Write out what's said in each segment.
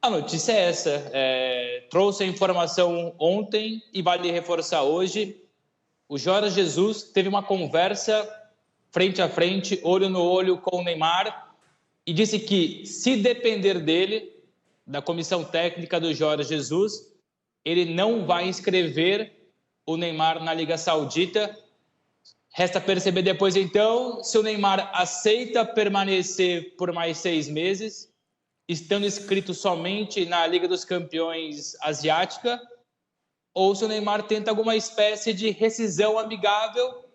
A notícia é essa. Trouxe a informação ontem e vale reforçar hoje. O Jorge Jesus teve uma conversa frente a frente, olho no olho com o Neymar e disse que, se depender dele, da comissão técnica do Jorge Jesus, ele não vai inscrever o Neymar na Liga Saudita. Resta perceber depois, então, se o Neymar aceita permanecer por mais 6 meses, estando inscrito somente na Liga dos Campeões Asiática, ou se o Neymar tenta alguma espécie de rescisão amigável,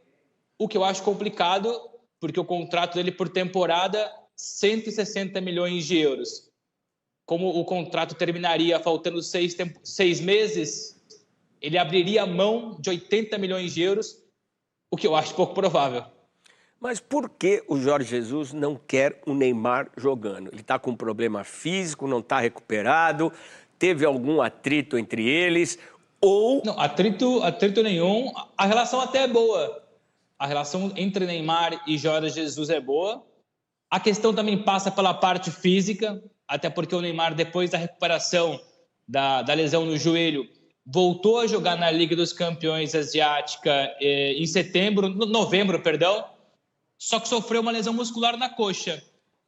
o que eu acho complicado, porque o contrato dele por temporada, 160 milhões de euros. Como o contrato terminaria faltando 6 meses, ele abriria mão de 80 milhões de euros, o que eu acho pouco provável. Mas por que o Jorge Jesus não quer o Neymar jogando? Ele está com um problema físico, não está recuperado, teve algum atrito entre eles, ou... Não, atrito nenhum. A relação até é boa. A relação entre Neymar e Jorge Jesus é boa. A questão também passa pela parte física, até porque o Neymar, depois da recuperação da lesão no joelho, voltou a jogar na Liga dos Campeões Asiática em novembro, só que sofreu uma lesão muscular na coxa.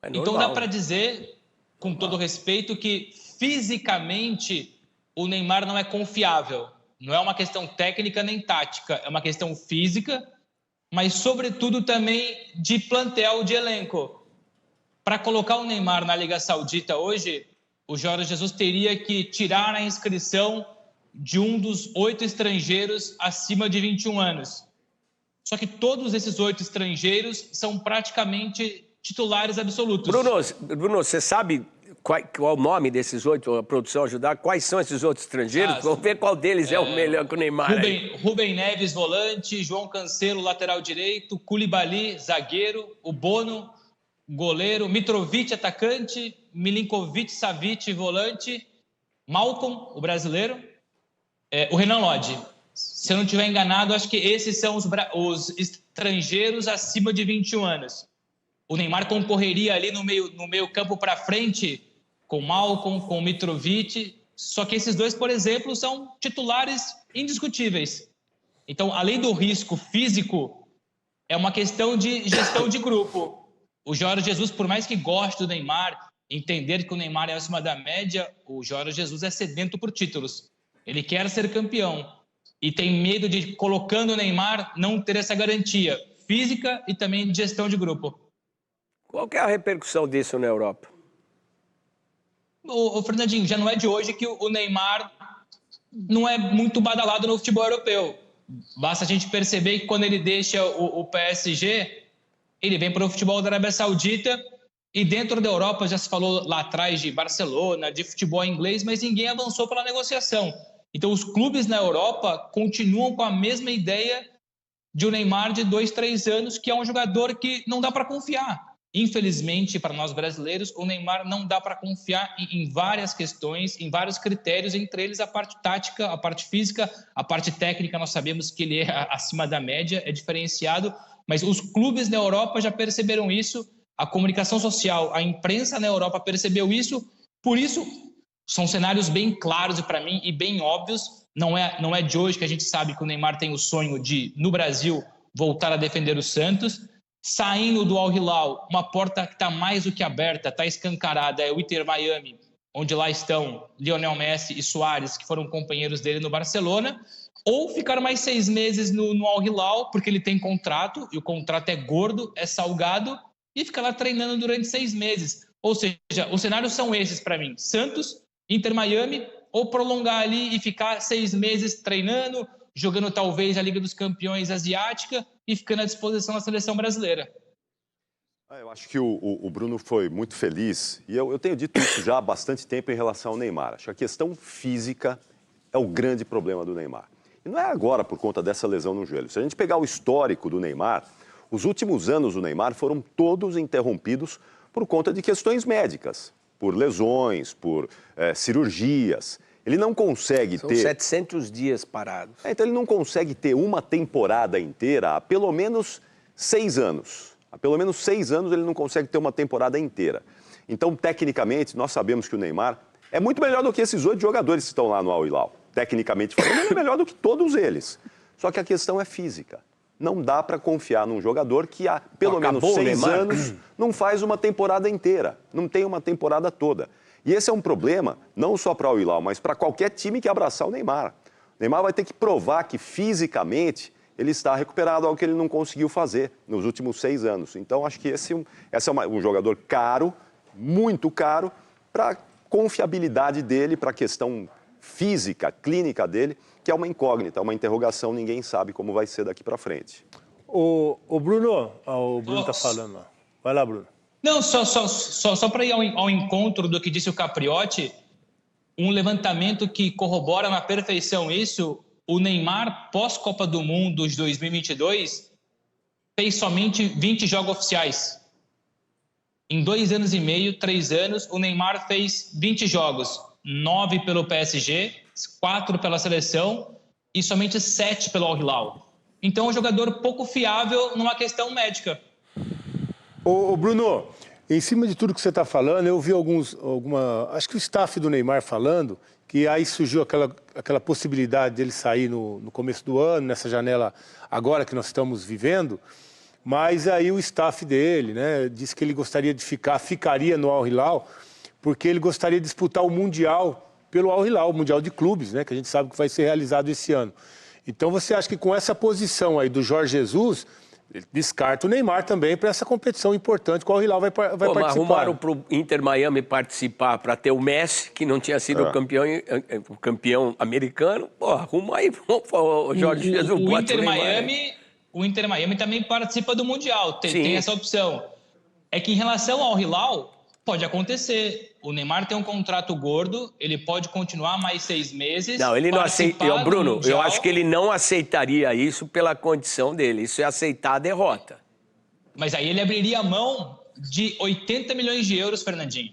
Então dá para dizer, com todo respeito, que fisicamente o Neymar não é confiável. Não é uma questão técnica nem tática, é uma questão física, mas sobretudo também de plantel, de elenco. Para colocar o Neymar na Liga Saudita hoje, o Jorge Jesus teria que tirar a inscrição de um dos 8 estrangeiros acima de 21 anos. Só que todos esses 8 estrangeiros são praticamente titulares absolutos. Bruno, você sabe qual o nome desses 8, a produção ajudar? Quais são esses outros estrangeiros? Vamos ver qual deles é o melhor que o Neymar. Rubem Neves, volante, João Cancelo, lateral direito, Koulibaly, zagueiro, o Bono, goleiro, Mitrovic, atacante, Milinkovic-Savic, volante, Malcom, o brasileiro, o Renan Lodge. Se eu não estiver enganado, acho que esses são os estrangeiros acima de 21 anos. O Neymar concorreria ali no meio campo para frente com Malcom, com Mitrovic, só que esses dois, por exemplo, são titulares indiscutíveis. Então, além do risco físico, é uma questão de gestão de grupo. O Jorge Jesus, por mais que goste do Neymar, entender que o Neymar é acima da média, o Jorge Jesus é sedento por títulos. Ele quer ser campeão e tem medo de, colocando o Neymar, não ter essa garantia física e também de gestão de grupo. Qual que é a repercussão disso na Europa? Ô Fernandinho, já não é de hoje que o Neymar não é muito badalado no futebol europeu. Basta a gente perceber que quando ele deixa o PSG, ele vem para o futebol da Arábia Saudita e dentro da Europa já se falou lá atrás de Barcelona, de futebol inglês, mas ninguém avançou pela negociação. Então os clubes na Europa continuam com a mesma ideia de um Neymar de 2, 3 anos, que é um jogador que não dá para confiar. Infelizmente, para nós brasileiros, o Neymar não dá para confiar em várias questões, em vários critérios, entre eles a parte tática, a parte física, a parte técnica. Nós sabemos que ele é acima da média, é diferenciado, mas os clubes na Europa já perceberam isso, a comunicação social, a imprensa na Europa percebeu isso, por isso são cenários bem claros para mim e bem óbvios. Não é de hoje que a gente sabe que o Neymar tem o sonho de, no Brasil, voltar a defender o Santos. Saindo do Al Hilal, uma porta que está mais do que aberta, está escancarada, é o Inter Miami, onde lá estão Lionel Messi e Suárez, que foram companheiros dele no Barcelona, ou ficar mais 6 meses no Al Hilal, porque ele tem contrato, e o contrato é gordo, é salgado, e ficar lá treinando durante 6 meses. Ou seja, os cenários são esses para mim: Santos, Inter Miami, ou prolongar ali e ficar 6 meses treinando, jogando talvez a Liga dos Campeões Asiática e ficando à disposição da seleção brasileira. Eu acho que o Bruno foi muito feliz, e eu tenho dito isso já há bastante tempo em relação ao Neymar. Acho que a questão física é o grande problema do Neymar. E não é agora por conta dessa lesão no joelho. Se a gente pegar o histórico do Neymar, os últimos anos do Neymar foram todos interrompidos por conta de questões médicas, por lesões, por cirurgias. Ele não consegue São 700 dias parados. Então ele não consegue ter uma temporada inteira há pelo menos 6 anos. Há pelo menos 6 anos ele não consegue ter uma temporada inteira. Então, tecnicamente, nós sabemos que o Neymar É muito melhor do que esses 8 jogadores que estão lá no Al Hilal. Tecnicamente falando, ele é melhor do que todos eles. Só que a questão é física. Não dá para confiar num jogador que há pelo menos 6 anos não faz uma temporada inteira, não tem uma temporada toda. E esse é um problema, não só para o Al Hilal, mas para qualquer time que abraçar o Neymar. O Neymar vai ter que provar que fisicamente ele está recuperado, algo que ele não conseguiu fazer nos últimos 6 anos. Então, acho que esse é um jogador caro, muito caro, para a confiabilidade dele, para a questão física, clínica dele, que é uma incógnita, uma interrogação, ninguém sabe como vai ser daqui para frente. O Bruno está falando lá. Vai lá, Bruno. Não, só para ir ao encontro do que disse o Capriotti, um levantamento que corrobora na perfeição isso, o Neymar, pós-Copa do Mundo de 2022, fez somente 20 jogos oficiais. Em 2 anos e meio, 3 anos, o Neymar fez 20 jogos. 9 pelo PSG, 4 pela seleção e somente 7 pelo Al Hilal. Então, é um jogador pouco fiável numa questão médica. Ô Bruno, em cima de tudo que você está falando, eu vi acho que o staff do Neymar falando que aí surgiu aquela possibilidade dele sair no começo do ano, nessa janela agora que nós estamos vivendo, mas aí o staff dele, né, disse que ele gostaria de ficaria no Al Hilal, porque ele gostaria de disputar o Mundial pelo Al Hilal, o Mundial de Clubes, né, que a gente sabe que vai ser realizado esse ano. Então você acha que com essa posição aí do Jorge Jesus, ele descarta o Neymar também para essa competição importante que o Al Hilal vai participar. Arrumaram para o Inter Miami participar para ter o Messi, que não tinha sido o campeão americano. Pô, arruma aí, o Jorge Jesus. O Inter Miami também participa do Mundial, tem essa opção. É que em relação ao Al Hilal, pode acontecer. O Neymar tem um contrato gordo, ele pode continuar mais 6 meses. Não, ele não aceita. Bruno, eu acho que ele não aceitaria isso pela condição dele. Isso é aceitar a derrota. Mas aí ele abriria mão de 80 milhões de euros, Fernandinho.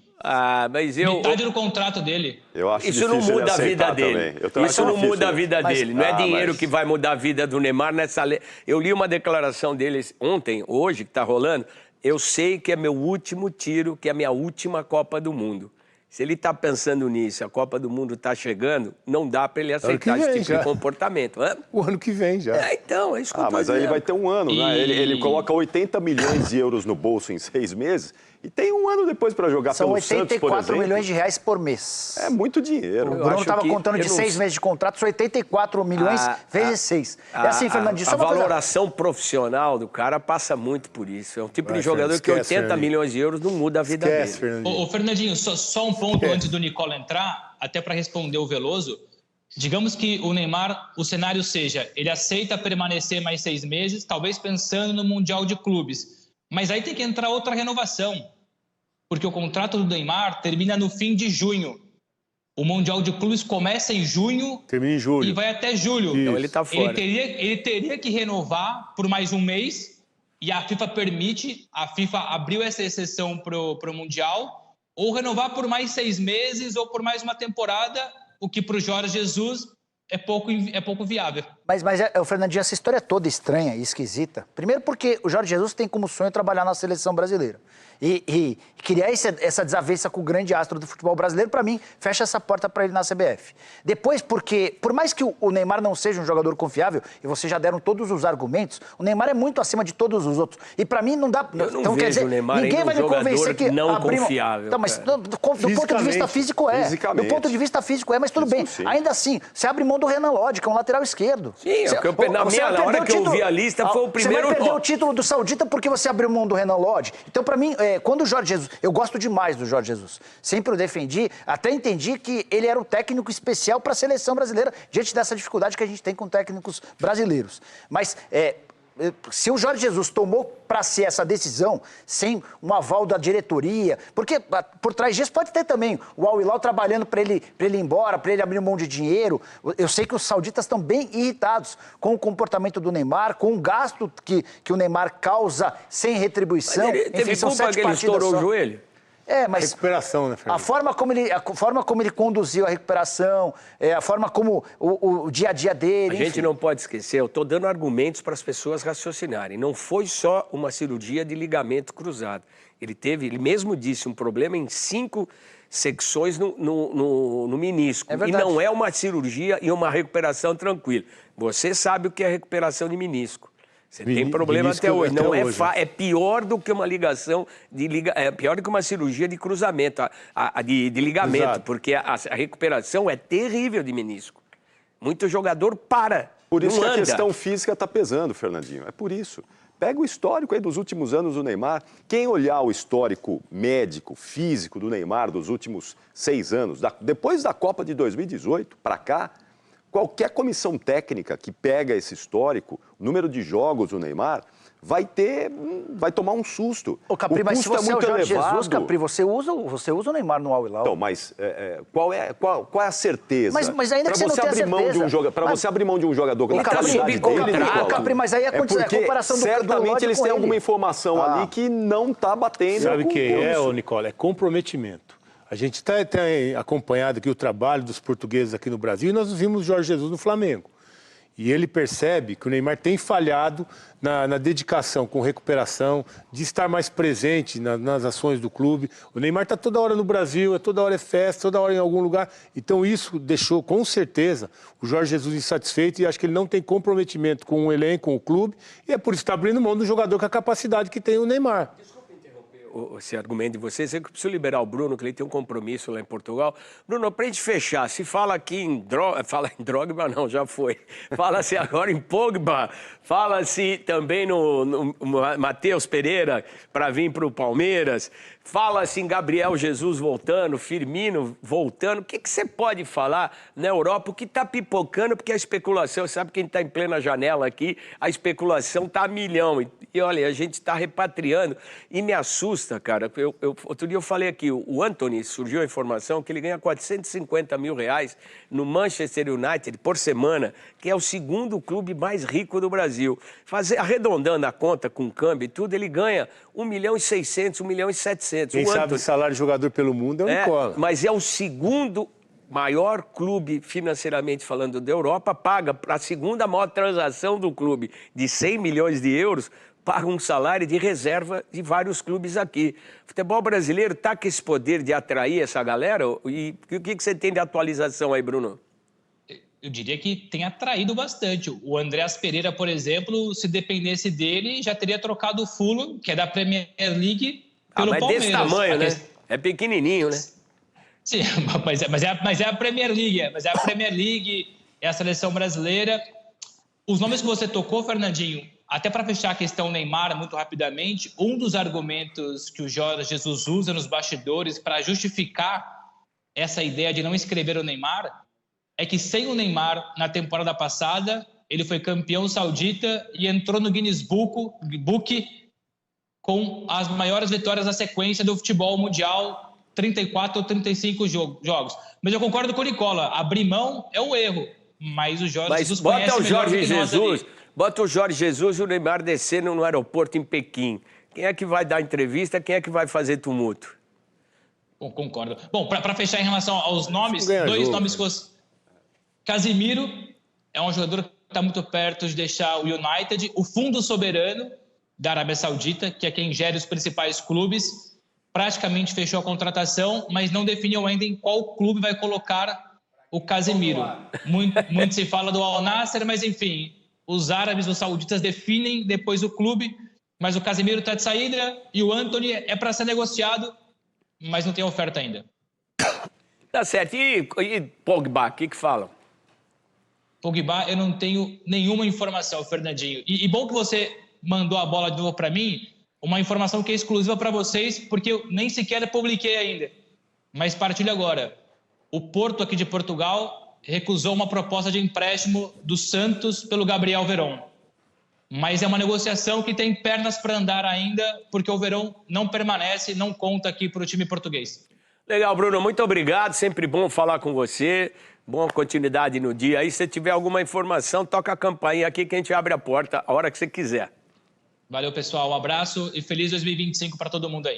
Mas metade do contrato dele. Eu acho isso não muda a vida dele. Isso não muda a vida dele. Não é dinheiro que vai mudar a vida do Neymar nessa lei. Eu li uma declaração dele hoje, que está rolando. Eu sei que é meu último tiro, que é a minha última Copa do Mundo. Se ele está pensando nisso, a Copa do Mundo está chegando, não dá para ele aceitar esse tipo de comportamento. O ano que vem já. Então, é isso que eu tô mas dizendo. aí ele vai ter um ano, né? Ele coloca 80 milhões de euros no bolso em 6 meses e tem um ano depois para jogar pelo Santos, por exemplo. São 84 milhões de reais por mês. É muito dinheiro. O Bruno estava contando de 6 meses de contrato, são 84 milhões vezes 6. É assim, Fernandinho. A valoração profissional do cara passa muito por isso. É um tipo de jogador que 80 milhões de euros não muda a vida dele. Ô, Fernandinho, só um ponto antes do Nicola entrar, até para responder o Veloso. Digamos que o Neymar, o cenário seja, ele aceita permanecer mais 6 meses, talvez pensando no Mundial de Clubes. Mas aí tem que entrar outra renovação, porque o contrato do Neymar termina no fim de junho. O Mundial de Clubes começa em junho, termina em julho e vai até julho. Então ele está fora. Ele teria que renovar por mais um mês, e a FIFA permite, a FIFA abriu essa exceção para o Mundial, ou renovar por mais 6 meses ou por mais uma temporada, o que para o Jorge Jesus é pouco viável. Mas Fernandinho, essa história é toda estranha e esquisita. Primeiro porque o Jorge Jesus tem como sonho trabalhar na seleção brasileira. E criar essa desavença com o grande astro do futebol brasileiro, para mim, fecha essa porta para ele na CBF. Depois, porque, por mais que o Neymar não seja um jogador confiável, e vocês já deram todos os argumentos, o Neymar é muito acima de todos os outros. E para mim não dá... Eu não vejo quer dizer, o Neymar ninguém vai me convencer que não confiável. Então, mas do ponto de vista físico é. Do ponto de vista físico é, mas tudo bem. Sim. Ainda assim, você abre mão do Renan Lodge, que é um lateral esquerdo. Sim, na hora que eu vi a lista, foi o primeiro... Você vai perder o título do Saudita porque você abriu mão do Renan Lodge. Então, para mim, quando o Jorge Jesus... Eu gosto demais do Jorge Jesus. Sempre o defendi, até entendi que ele era um técnico especial para a seleção brasileira, diante dessa dificuldade que a gente tem com técnicos brasileiros. Mas... se o Jorge Jesus tomou para si essa decisão sem um aval da diretoria, porque por trás disso pode ter também o Al Hilal trabalhando para ele ir embora, para ele abrir mão de dinheiro. Eu sei que os sauditas estão bem irritados com o comportamento do Neymar, com o gasto que o Neymar causa sem retribuição. Mas ele teve culpa que ele estourou o joelho? Mas recuperação, né, Fernando? A forma como ele conduziu a recuperação, a forma como o dia a dia dele... A gente não pode esquecer, eu estou dando argumentos para as pessoas raciocinarem. Não foi só uma cirurgia de ligamento cruzado. Ele mesmo disse, um problema em 5 secções no menisco. É e não é uma cirurgia e uma recuperação tranquila. Você sabe o que é recuperação de menisco. Você tem problema até hoje. Não é, é pior do que uma ligação é pior do que uma cirurgia de cruzamento, de ligamento, exato, porque a recuperação é terrível de menisco. Muito jogador para. Por isso que a questão física está pesando, Fernandinho. É por isso. Pega o histórico aí dos últimos anos do Neymar. Quem olhar o histórico médico, físico do Neymar dos últimos 6 anos, depois da Copa de 2018 para cá, qualquer comissão técnica que pega esse histórico, o número de jogos do Neymar, vai tomar um susto. Ô, Capri, mas se você é o Jorge Jesus, Capri, você usa o Neymar no Al Hilal. Então, mas qual é a certeza? Mas ainda que você não tenha certeza. Para você abrir mão de um jogador na qualidade dele, Capri, mas aí a comparação do certamente eles têm alguma informação ali que não está batendo. Sabe o que ô Nicola? É comprometimento. A gente tem acompanhado aqui o trabalho dos portugueses aqui no Brasil e nós vimos o Jorge Jesus no Flamengo. E ele percebe que o Neymar tem falhado na dedicação com recuperação, de estar mais presente nas ações do clube. O Neymar está toda hora no Brasil, toda hora é festa, toda hora em algum lugar. Então isso deixou, com certeza, o Jorge Jesus insatisfeito e acho que ele não tem comprometimento com o elenco, com o clube. E é por isso que está abrindo mão do jogador com a capacidade que tem o Neymar. Esse argumento de vocês, eu preciso liberar o Bruno, que ele tem um compromisso lá em Portugal. Bruno, para a gente fechar, se fala aqui em Drogba, não, já foi. Fala-se agora em Pogba, fala-se também no Matheus Pereira para vir para o Palmeiras, fala-se em Gabriel Jesus voltando, Firmino voltando. O que você pode falar na Europa? O que está pipocando? Porque a especulação, sabe quem está em plena janela aqui? A especulação está a milhão. E olha, a gente está repatriando e me assusta, cara. Outro dia eu falei aqui, o Antony, surgiu a informação que ele ganha 450 mil reais no Manchester United por semana, que é o segundo clube mais rico do Brasil. Arredondando a conta com câmbio e tudo, ele ganha 1.600.000, 1.700.000. Quem sabe o salário de jogador pelo mundo é o Nicola. Mas é o segundo maior clube financeiramente falando da Europa, paga para a segunda maior transação do clube de 100 milhões de euros, paga um salário de reserva de vários clubes aqui. O futebol brasileiro está com esse poder de atrair essa galera? E o que você tem de atualização aí, Bruno? Eu diria que tem atraído bastante. O Andreas Pereira, por exemplo, se dependesse dele, já teria trocado o Fulham, que é da Premier League, pelo Palmeiras. Desse tamanho, né? É pequenininho, né? Sim, mas é a Premier League. Mas é a Premier League, é a seleção brasileira. Os nomes que você tocou, Fernandinho, até para fechar a questão Neymar muito rapidamente, um dos argumentos que o Jorge Jesus usa nos bastidores para justificar essa ideia de não inscrever o Neymar é que sem o Neymar, na temporada passada, ele foi campeão saudita e entrou no Guinness Book com as maiores vitórias na sequência do futebol mundial, 34 ou 35 jogos. Mas eu concordo com o Nicola, abrir mão é um erro, mas o Jorge Jesus conhece melhor do que nós ali. Bota o Jorge Jesus e o Neymar descendo no aeroporto em Pequim. Quem é que vai dar entrevista? Quem é que vai fazer tumulto? Bom, concordo. Bom, para fechar em relação aos nomes, dois nomes que você... Casemiro é um jogador que está muito perto de deixar o United. O Fundo Soberano da Arábia Saudita, que é quem gera os principais clubes, praticamente fechou a contratação, mas não definiu ainda em qual clube vai colocar o Casemiro. Muito se fala do Al Nassr, mas enfim, os árabes, os sauditas definem depois o clube, mas o Casemiro está de saída e o Antony é para ser negociado, mas não tem oferta ainda. Tá certo. E Pogba, o que falam? Pogba, eu não tenho nenhuma informação, Fernandinho. E bom que você mandou a bola de novo para mim, uma informação que é exclusiva para vocês, porque eu nem sequer publiquei ainda. Mas partilho agora. O Porto aqui de Portugal recusou uma proposta de empréstimo do Santos pelo Gabriel Veron. Mas é uma negociação que tem pernas para andar ainda, porque o Veron não permanece, não conta aqui para o time português. Legal, Bruno, muito obrigado. Sempre bom falar com você. Boa continuidade no dia. Aí, se tiver alguma informação, toca a campainha aqui que a gente abre a porta a hora que você quiser. Valeu, pessoal. Um abraço e feliz 2025 para todo mundo aí.